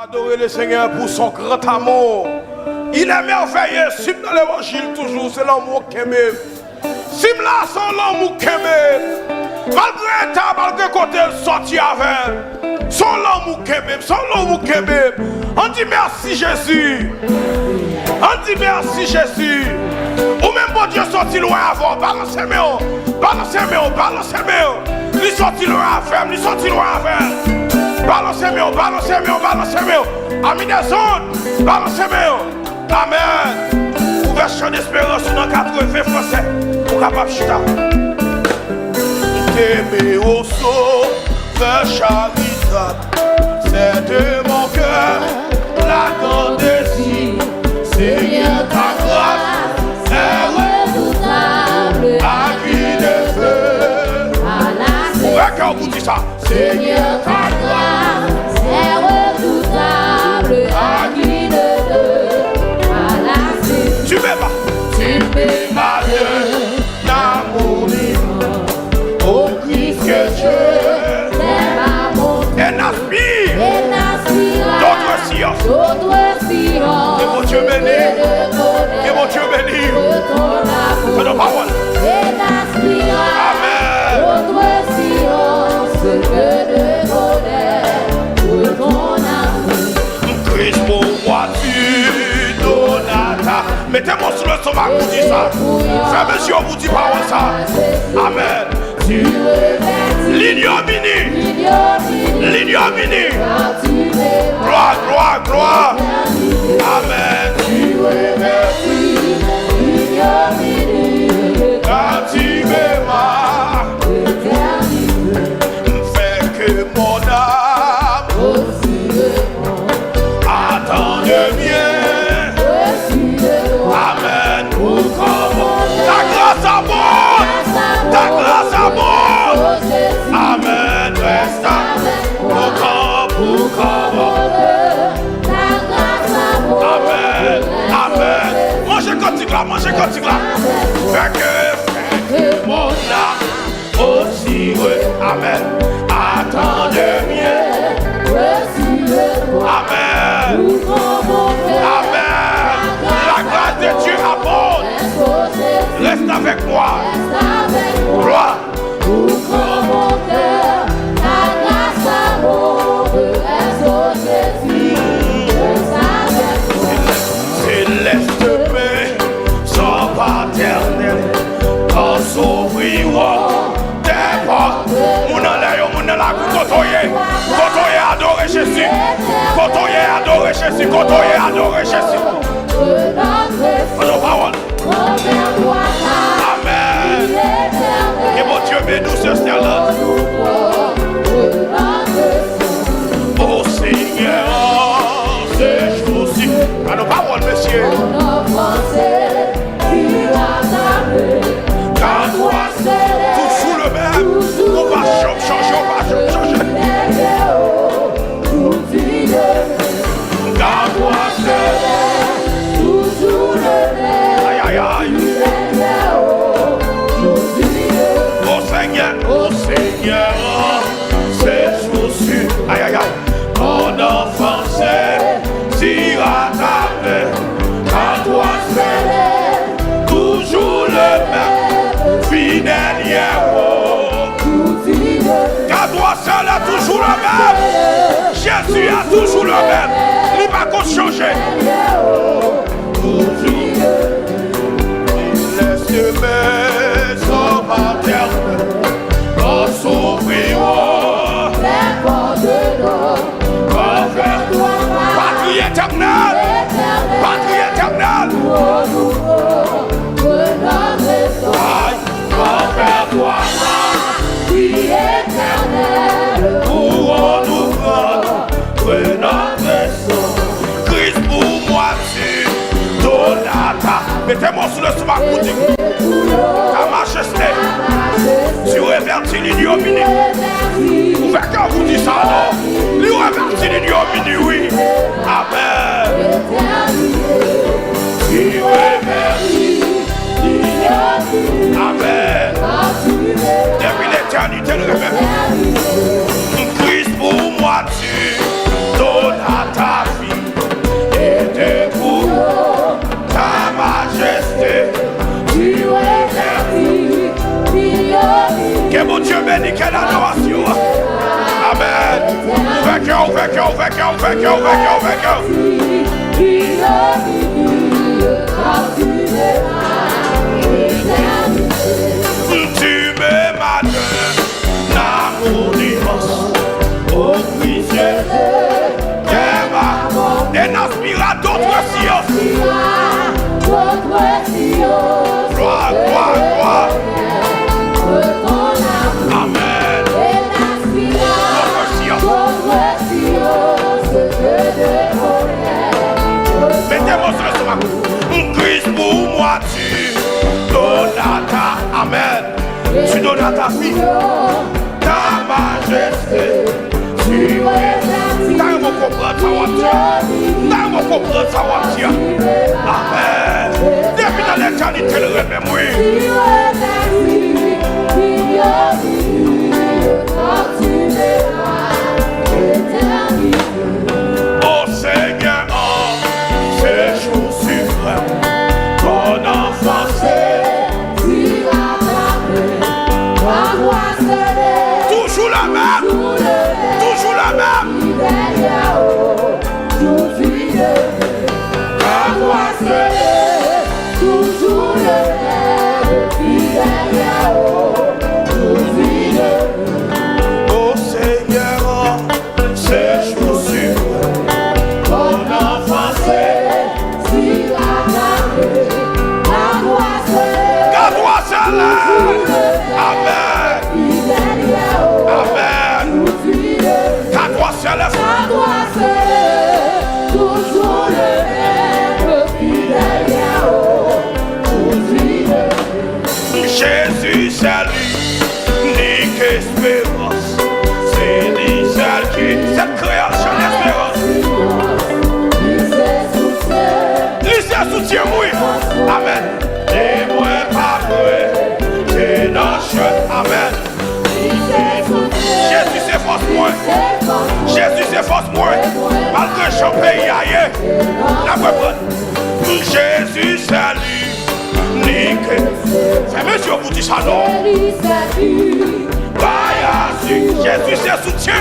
Adorer le Seigneur pour son grand amour. Il est merveilleux. Sim dans l'évangile toujours, c'est l'amour qui aime. Sim là, c'est l'amour qui aime. Malgré ta, malgré côté sorti avec. Son l'amour qui aime, son l'amour qui aime. On dit merci Jésus. On dit merci Jésus. Ou même bon Dieu sorti loin avant. Balancez-moi. Balancez-moi. Balancez-moi. Il sorti loin avant. Il sorti loin avant. Balancez-moi, balancez-moi, balancez-moi. Amis des zones, balancez-moi. Amen. Ouverture d'espérance dans 80 français. Pour capable chita. T'aimer au sauveur charitable, c'est de mon cœur la grande désir. Seigneur, ta grâce est redoutable. À vie de feu. Quand vous dites ça, Seigneur, ta grâce est redoutable, à qui de deux, à la suite. Tu m'aimes pas, de l'amour vivant, au Christ que Dieu t'aime à monter, et n'aspire d'autres sciences, que mon Dieu béni, que mon Dieu béni, que nos paroles, et n'aspire d'autres sciences que de bonheur, pour ton amour. Christ pour moi tu donnes ta. Mettez-moi sur le stomac, vous dites ça. Frère monsieur, vous dit parole ça. Amen. L'ignominie. Gloire, gloire, gloire. Amen. Tu remercies l'ignominie. Quand tu m'aimas, fais que mon âme Aussi de attend de bien. Amen. Ta grâce abonde. Ta grâce abonde. Amen. Reste pour Amen. Amen. Mangez cantique là, mangez cantique là. Fais que mon âme aussi, amen. Attends de mieux. Amen. Amen. La grâce de Dieu abonde. Reste avec moi. Gloire. Céleste paix, sans paternel, quand s'ouvriront tes portes. Mon la côtoyer, adorer Jésus. Côtoyer, Jésus. Côtoyer, Jésus. Nos paroles. Amen. Et mon Dieu bénisse ce stade-là. Oh Seigneur, ce jour-ci. À nos paroles, monsieur. Quand toi, toujours le même. On va changer. Quand toi, aïe, aïe, aïe. Oh Seigneur, c'est jour-ci. Aïe, aïe, aïe. Mon enfance sera ta paix. Quand toi, c'est toujours le même. Fidèle héros. Quand toi, seul est toujours le même. Jésus est toujours le même. Il va pas changer. Laisse son paternel. Quand s'ouvriront les portes de l'eau, vers toi, patrie éternelle, vers toi, patrie éternelle, pour nous prendre notre sang. Christ pour moi tu donnes ta. Mettez-moi sur le stomac pour dire ta majesté, tu révertis l'ignominie. Vous faites quand vous dites ça, non? Il révertit l'ignominie, oui. Amen. Tu révertis l'ignominie. Amen. Depuis l'éternité, le révertit. Christ pour moi tu donnes ta. Tu m'aimas d'un amour immense, ô Christ, et n'aspira d'autres sciences. Gloire, gloire, gloire. Amen. Mettez-moi sur le stomac. Christ, pour moi, tu donnes à ta. Amen. Tu donnes à ta fille ta majesté. Tu es. T'as un mot comprendre ça, t'as un mot comprendre ça, amen. Depuis dans l'éternité, le rêve, oui. Oh Seigneur, oh, ces jours suprêmes, ton enfance toujours la même, toujours la même. Toujours le même, fidèle oh Seigneur, ces jours suprêmes, ton enfance si la garde-toi cela. Amen. Amen. Garde-toi cela. Toujours le même, fidèle Jésus, c'est l'unique espérance. C'est lui seul qui, cette création d'espérance. Lui, c'est soutien, oui. Amen. Et moi, pas vrai. C'est notre amen. Jésus, c'est force, moi. Jésus, c'est force, moi. Malgré son pays, aïe. La bonne. Jésus, c'est lui. C'est monsieur vous dit ça non. Jésus c'est soutien.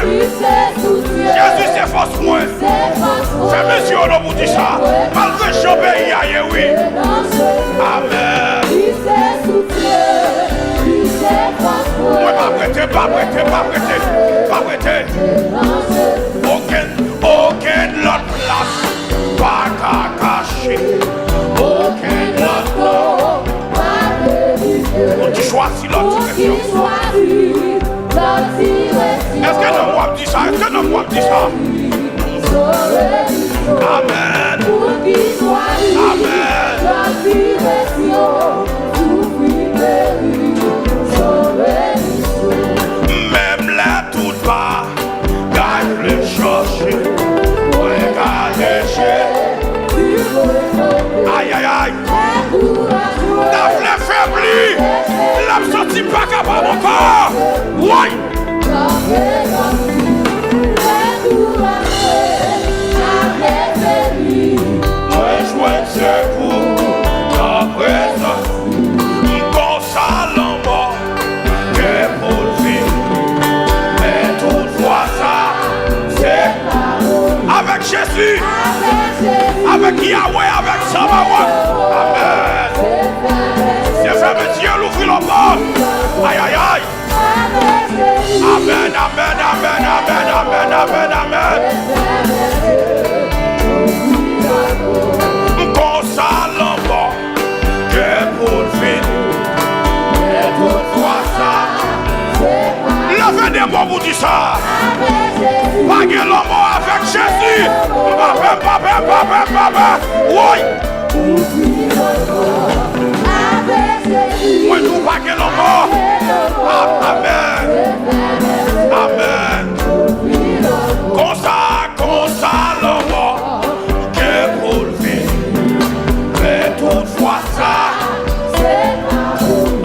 Jésus c'est force moi. C'est monsieur on vous dit ça. Malgré chambé aïe oui. Amen. Moi pas prêter, pas prêter, pas prêter, pas prêter. Aucun l'autre place. Pas qu'à cacher. Aucun l'autre. Tu choisis l'autre direction. Est-ce que nous moi dit ça? Est-ce que nous moi dit ça? Amen. Amen. Même là tout bas, gagne le chercher. Regardez chez. Aïe aïe aïe. La fleur faiblie, l'âme sorti pas capable encore. Oui. Rejoins secours ta présence. Consolant mort que pour le vivre. Mais toutefois ça, c'est avec Jésus, avec Yahweh, avec Samawa. Amen. C'est fait Dieu l'ouvrir la porte. Aïe aïe aïe. Amen, amen, amen, amen, amen, amen, amen. Consolant mort que pour le vide. Mais toutefois ça. Levez des mots vous dit ça. Paguez l'homme avec Jésus. Oui. Moi nous paguez l'homme. Amen. Amen. Consa l'homme que pour le vivre. Mais toutefois ça.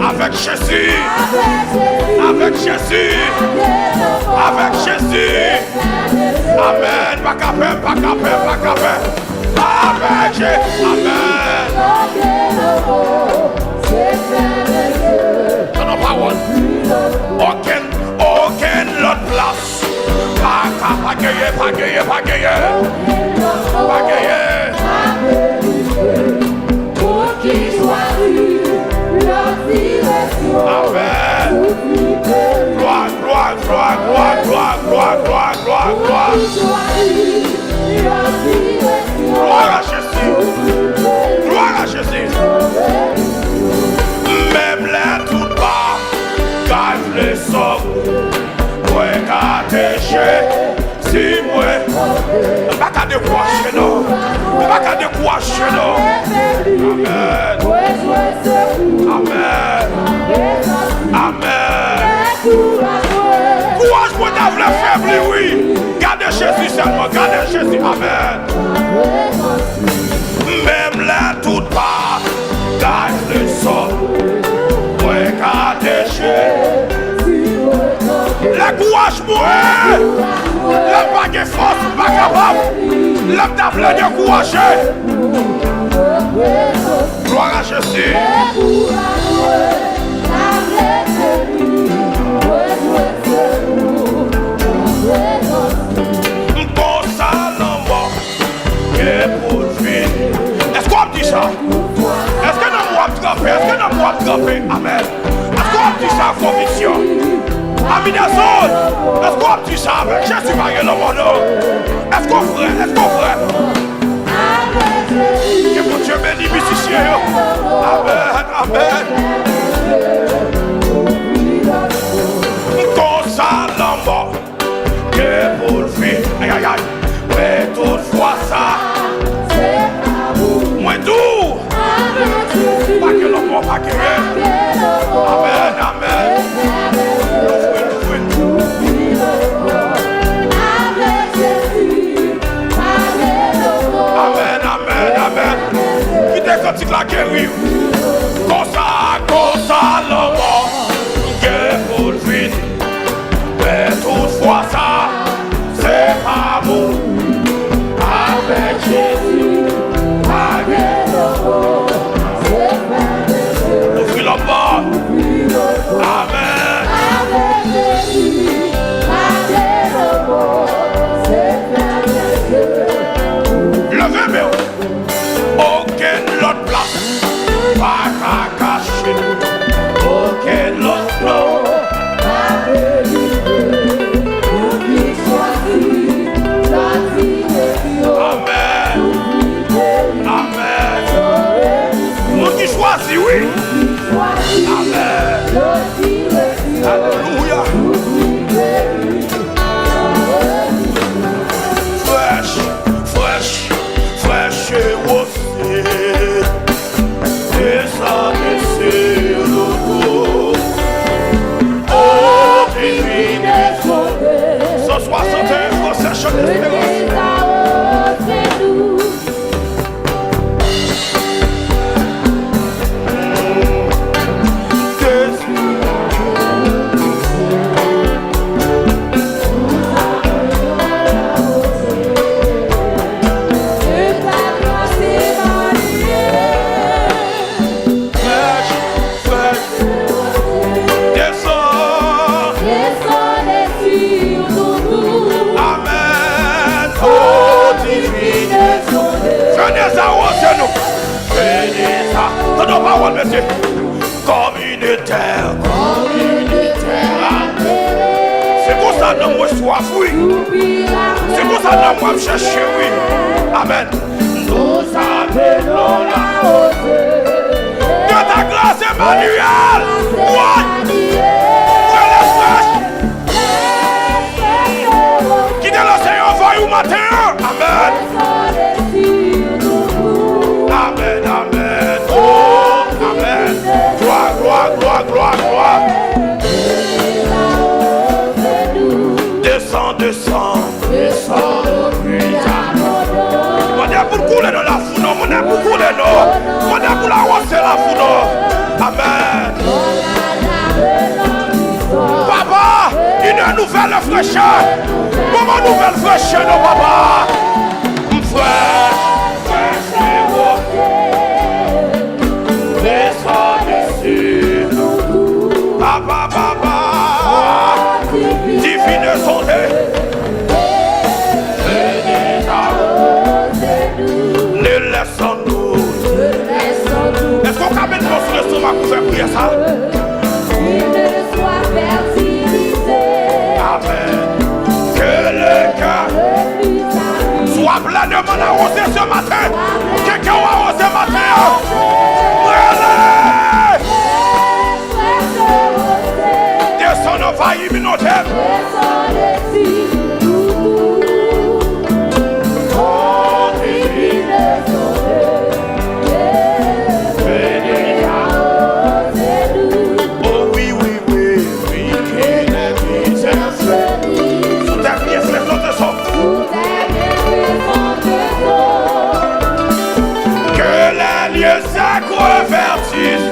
Avec Jésus. Avec Jésus. Avec Jésus. Amen. Pas capé, pas capé, pas capé. Avec Jésus. Amen. Ton parole. Aucun l'autre place. Pas capable. Pour qu'il choisit leur direction. Amen. Gloire, gloire, gloire, gloire, gloire, gloire, gloire, gloire, gloire. Gloire à Jésus. Gloire à Jésus. Même les tout bas, garde les sommes. Moi, qu'à décher, si moi. Pas qu'à décourager, non. Pas qu'à décourager, non. Amen. Amen. Amen. Courage pour ta vraie faible, oui. Gardez Jésus seulement, gardez Jésus. Amen. Même la toute part, garde le sol. Regardez Jésus. La courage pour elle. L'homme pas de force, pas capable. L'homme t'a plein de courage. Gloire à Jésus. Bon salambo, pour le vide. Est-ce qu'on dit ça? Est-ce que nous avons attrapé? Est-ce que nous avons attrapé? Amen. Est-ce qu'on dit ça en conviction? Amis des autres, est-ce qu'on dit ça avec Jésus Marie le monde? Est-ce qu'on ferait? Est-ce qu'on ferait? Que mon Dieu bénisse musicien. Amen, amen. Ton salambo, que pour le vide. Aïe, aïe, aïe. Mais toutefois ça, moins doux. Pas que l'homme pas que amen, amen. Amen, amen, amen. Qui est quand il a guéri? Comme ça, l'homme, que pour le vide. Mais toutefois ça, c'est amour. Avec Jésus, avec l'homme, ouvrir la porte. Amen. Avec Jésus, avec l'homme, levez-moi. Aucune autre place, pas qu'à cacher. Aucune autre place. Choisi, oui. Amen. Alléluia. Fresh, fresh, fresh et rosé. Descendez sur le dos. Oh, divine et 161 français, chant d'espérance. Monsieur, communautaire, c'est pour ça que nous soif, oui. C'est pour ça que nous chercher, oui. Amen. Nous appelons la haute de ta grâce, Emmanuel. Qui est le Seigneur voyou matin. Amen. Amen, amen. Oh, amen. Gloire, gloire, gloire, gloire, gloire. Descends, descends, descends. On est pour couler dans la foule, on est pour couler dans. On est pour la rosser la foule. Amen. Papa, une nouvelle fraîcheur. Comment nouvelle fraîcheur, non, papa? Frère. Papa, divine santé, prière ça. Il ne soit fertilisé. Amen. Que le cœur soit pleinement arrosé ce matin. Quelqu'un va arroser ce matin. Brûlez. Descends au failli minotaire. Revertisse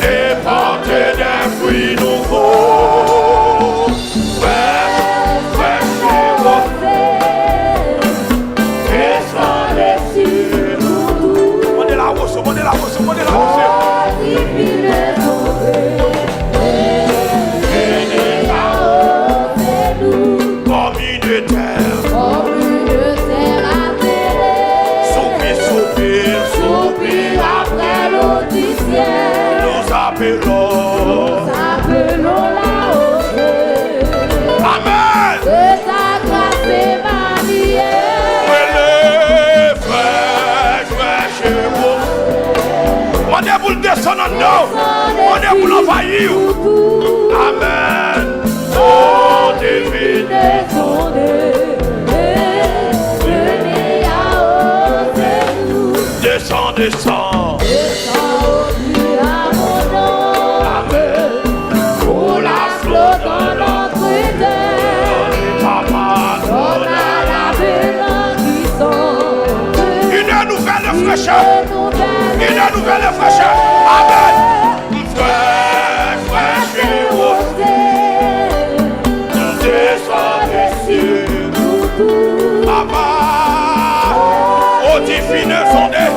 et porter des fruits nouveaux, fraîches et rosés, et sans les cieux. Montez la hausse, montez la hausse, montez la hausse. Comme une terre, nous appelons la hausse. Amen. De ta grâce émaillée. Fraîche et rose. On est pour le descendre en nous. On est pour l'envahir. Amen. Oh, divine. Descends, descends. Pour la flot dans notre terre, on a lavé l'anguisson. Une nouvelle fraîcheur. Une nouvelle fraîcheur. Amen. Fraîche et rose. Descends des cieux. Amen. Oh, divine sondée.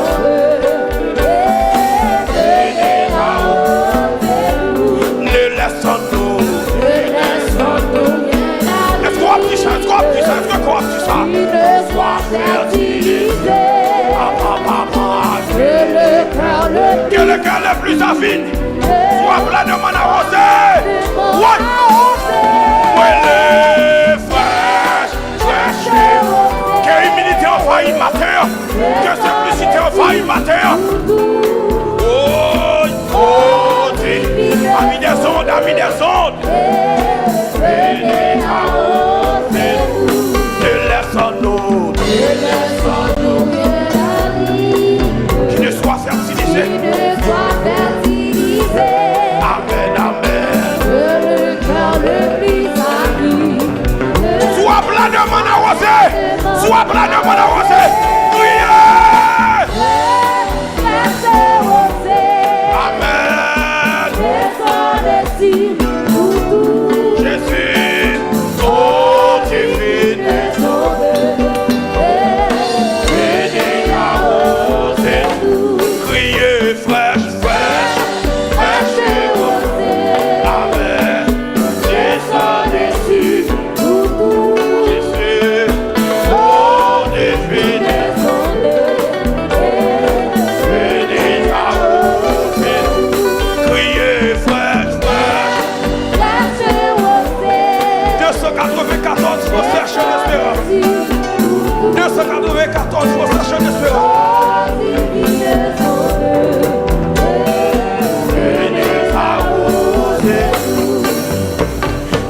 Que le cœur le plus avide soit pleinement arrosé. Oui, fraîche. Que humilité envahit ma terre. Que simplicité envahit ma terre. Oh, dis, amis des ondes, amis des ondes. Laisse-nous qui ne soit fertilisé. Amen, amen. Que le cœur le plus acquis. Sois pleinement arrosé. Sois pleinement arrosé. Priez. Amen. Jésus, oh divine. Criez fraîche et rosée. Amen. Descends des cieux. Jésus, oh divine. Venez arroser. Criez fraîche. 294 faut chercher l'espérance. 294 faut chercher l'espérance.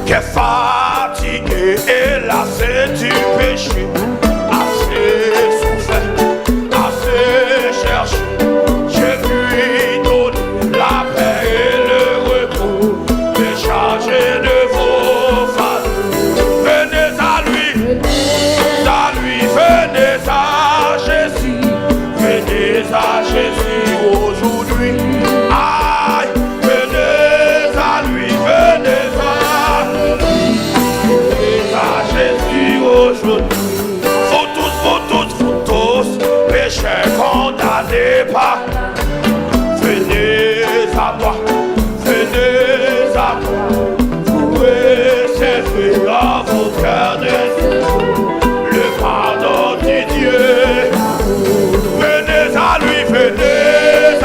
Qu'est fatigué et lassé du péché, assez souffert, assez cherché, je lui donne la paix et le repos, déchargé de vos fardeaux. Venez à lui, venez à Jésus, venez à Jésus aujourd'hui. Aïe, venez à lui, venez à Jésus aujourd'hui. Vous tous, pécheurs condamnés par. Venez à moi, vous recevez à vos cœurs le pardon de Dieu. Venez à lui, venez à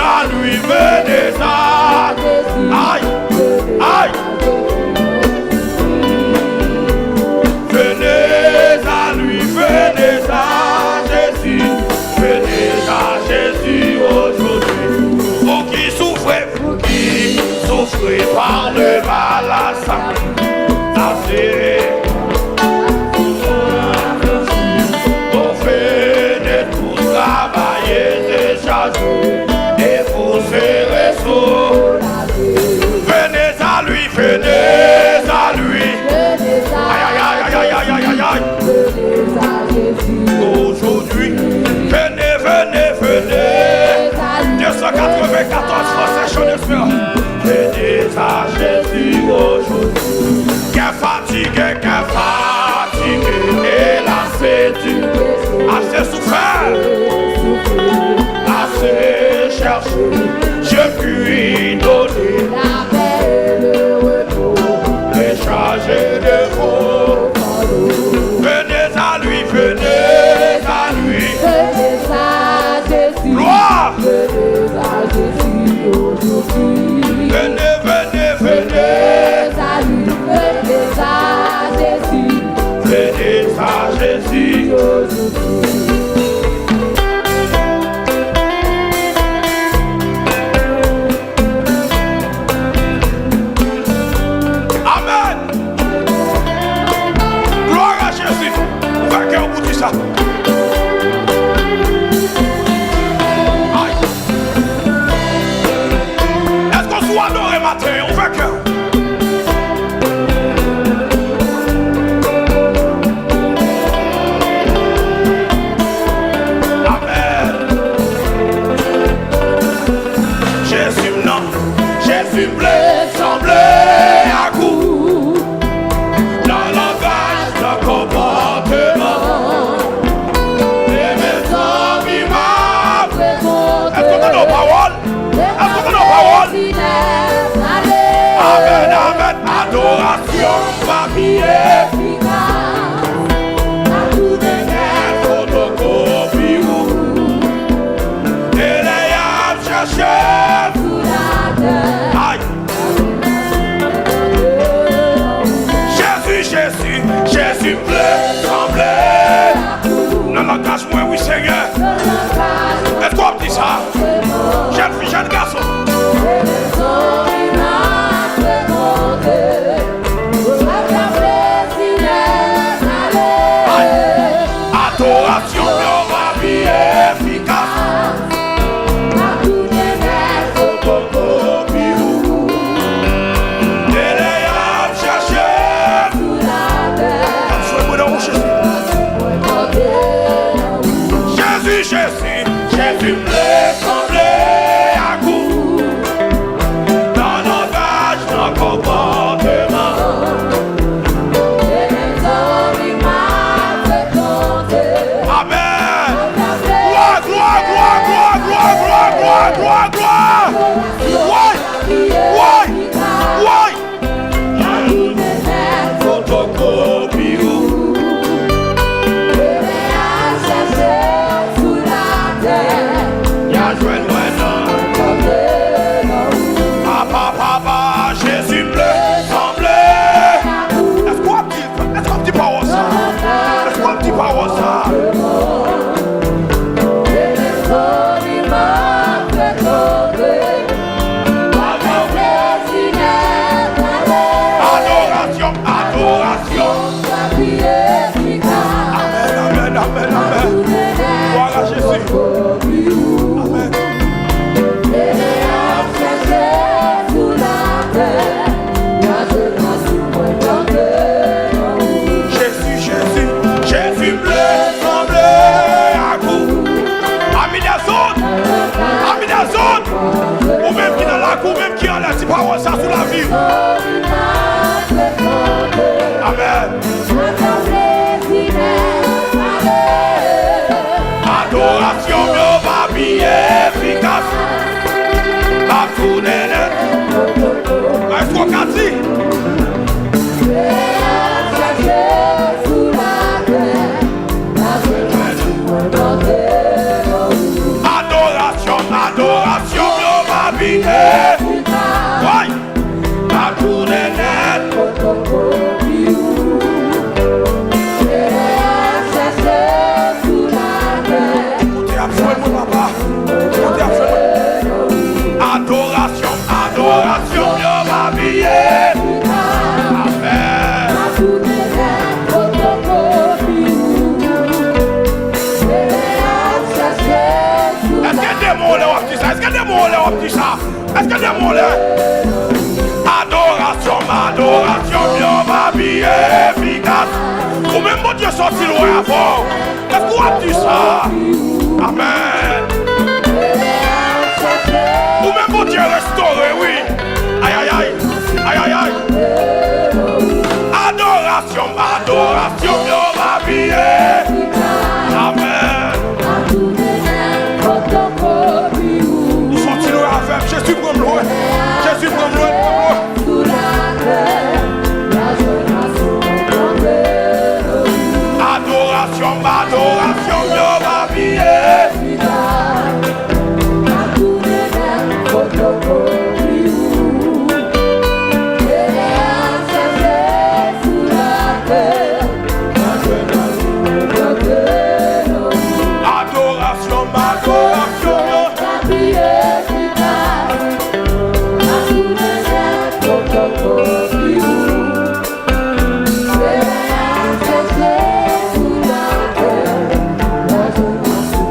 Jésus pleut, tremblé. Dans langage, moi, oui, Seigneur. Est-ce qu'on dit ça? Jeune fille, jeune garçon. Adoration, ma vie efficace. Jésus me semblait à coup dans nos âges, dans le comportement. Amen. Gloire, gloire, gloire, gloire, gloire, gloire, gloire, gloire, gloire. Ouais, ouais, ouais. Jésus bleu, semblé. Est-ce qu'on dit pas ça? Est-ce qu'on dit pas ça? Adoration, adoration. Amen, amen, amen, amen. Gloire à Jésus. Amen. Jésus bleu, semblé à coup. Ami des autres, ou même qui dans la cour, même qui en a dit pas ça sous la vie. Amen. Adoration, ma vie efficace. Ma tournée, est-ce qu'on a dit? Adoration, adoration, ma vie. Ouais, ma tournée net. Adoration, adoration, ma vie. Amen. Est-ce que des mots là ont dit ça? Est-ce que des mots là ont dit ça? Est-ce que des mots là? Adoration, adoration, ma vie efficace. Ou même mon Dieu sorti loin avant. Est-ce qu'on a dit ça? Amen. Ou même mon Dieu restauré, oui. Aïe, aïe, aïe, aïe, aïe, aïe. Adoration, adoration, ma vie. Amen. Nous sommes loin à faire. Jésus prend loin. Jésus prend loin. Adoration, adoration, ma vie.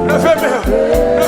Levez-moi.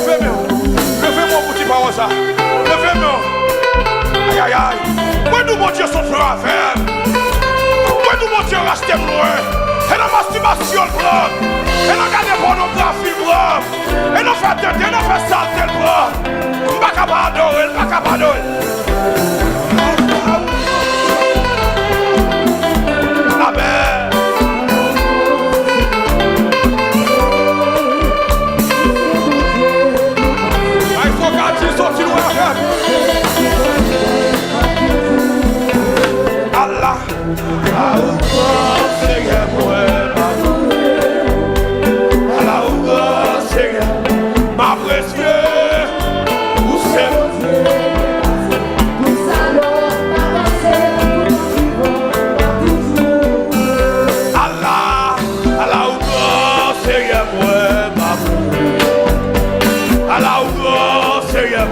À la hauteur, Seigneur,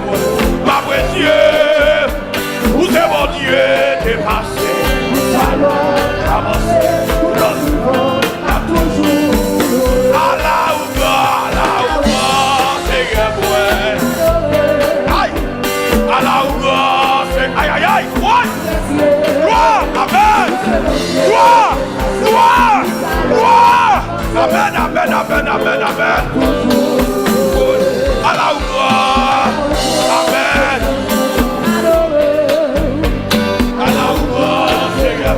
ma précieux, où c'est mon Dieu dépassé. Nous allons avancer, nous l'avons à toujours. À la hauteur, Seigneur, aïe, à la hauteur, aïe, aïe, aïe, ouais. Gloire, amen, gloire, gloire, gloire, amen, amen, amen, amen, amen. À la hauteur, amen. À la hauteur, Seigneur,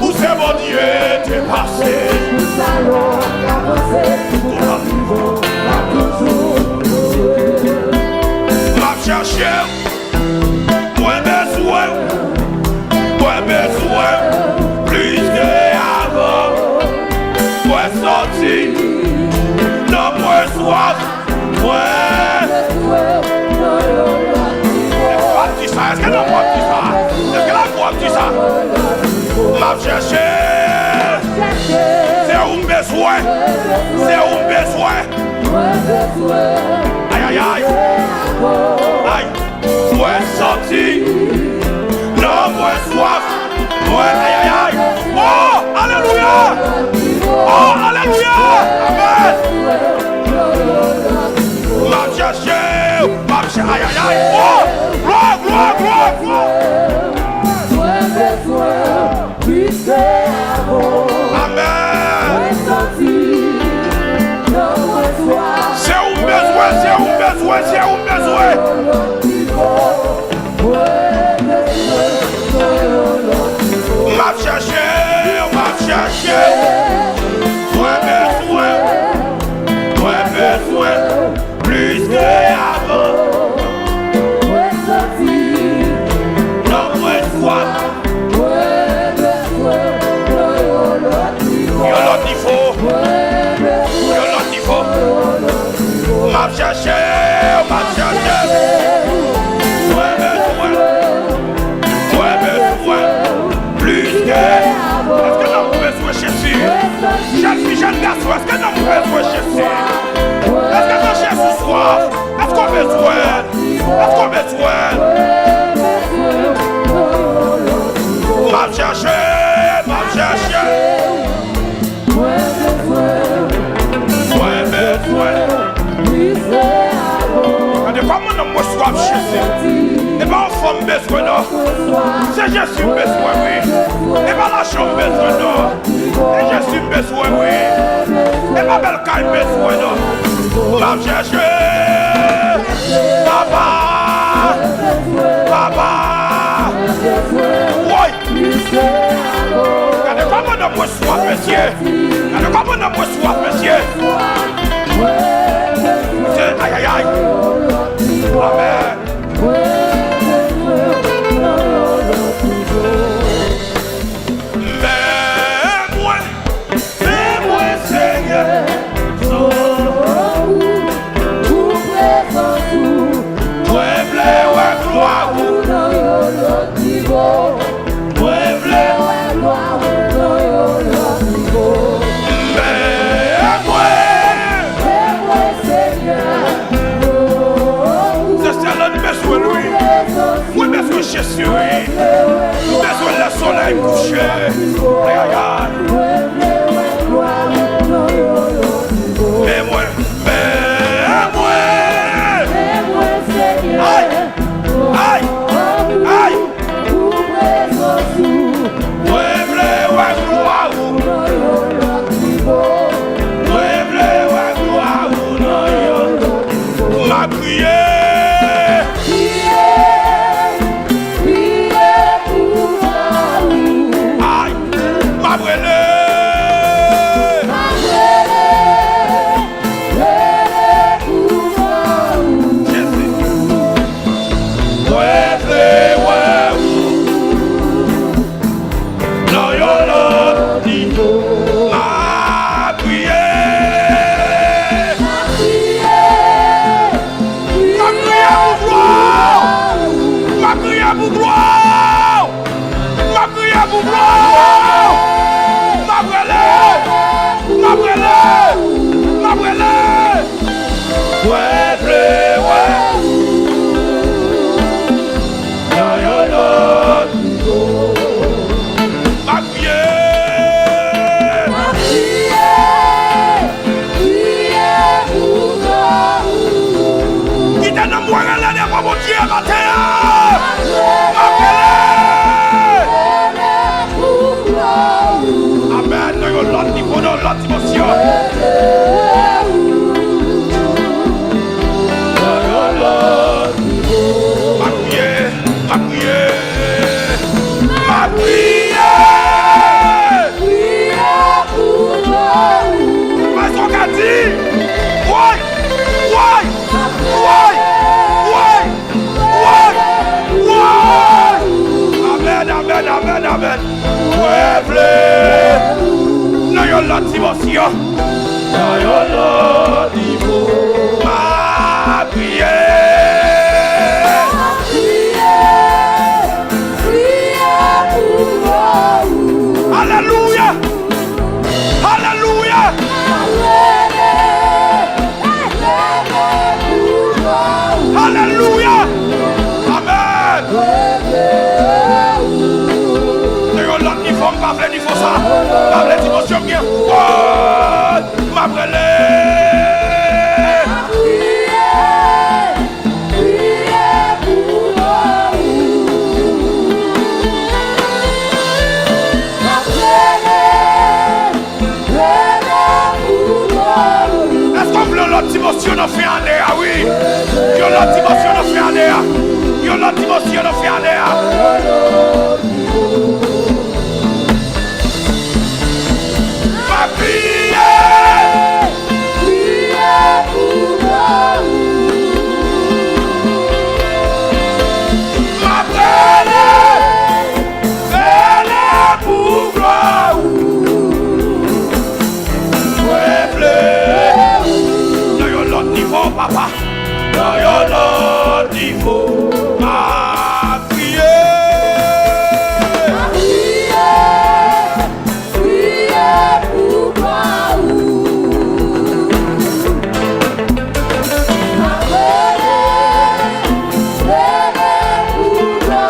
où c'est mon Dieu t'es passé. Nous allons avancer, nous allons toujours. Va chercher, moins besoin, plus qu'avant. Moins sorti, non moins soif, moins. Est-ce que l'on voit petit ça? Est-ce que l'on voit petit ça? M'a cherché, c'est un besoin, c'est un besoin. Aïe aïe aïe, aïe, moins sorti, non moins soif, moins aïe aïe aïe. Oh, alléluia, oh, alléluia, amen. M'a cherché, aïe aïe aïe, oh, gloire, gloire, gloire, gloire. Amen. C'est un besoin, c'est un besoin, c'est un besoin. M'a cherché, moins besoin, plus qu'avant. Non, moins soif. L'autre niveau, m'a cherché, moins besoin, plus que. Est-ce que nous pouvons besoin Jésus? Jeune fille, jeune garçon, est-ce que nous pouvons besoin Jésus? Est-ce que nous cherchons soif? Est-ce qu'on besoin? Est-ce qu'on besoin? M'a cherché. Comment nous me soif Jésus? Et pas en forme besoin non. C'est Jésus besoin oui. Et pas la chambre besoin non. C'est Jésus besoin oui. Et pas belle caille besoin non. M'a cherché. Papa. Oui. Regardez comment nous me soif monsieur. Regardez comment nous me soif monsieur. Aïe aïe aïe. Amen. Mais moi Seigneur, c'est Dans une autre dimension. Dans une autre niveau. Ma prière. Alléluia. Alléluia. Alléluia. Amen. C'est un autre niveau, pas vrai niveau ça. Pas vrai dimension bien. Oh, ma brûlée. L'autre dimension n'a fait en l'air, oui. L'autre dimension n'a fait en l'air. L'autre dimension n'a fait en l'air. Ma prière. Ma prière. Elle est pour gloire. Papa, dans un autre niveau, ma prière. Ma prière, prière pour moi. Ma prière, prière pour moi.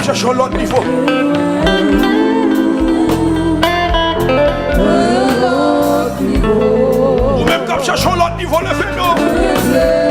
Cherchons l'autre niveau. Ou même comme cherchons l'autre niveau, levez-nous.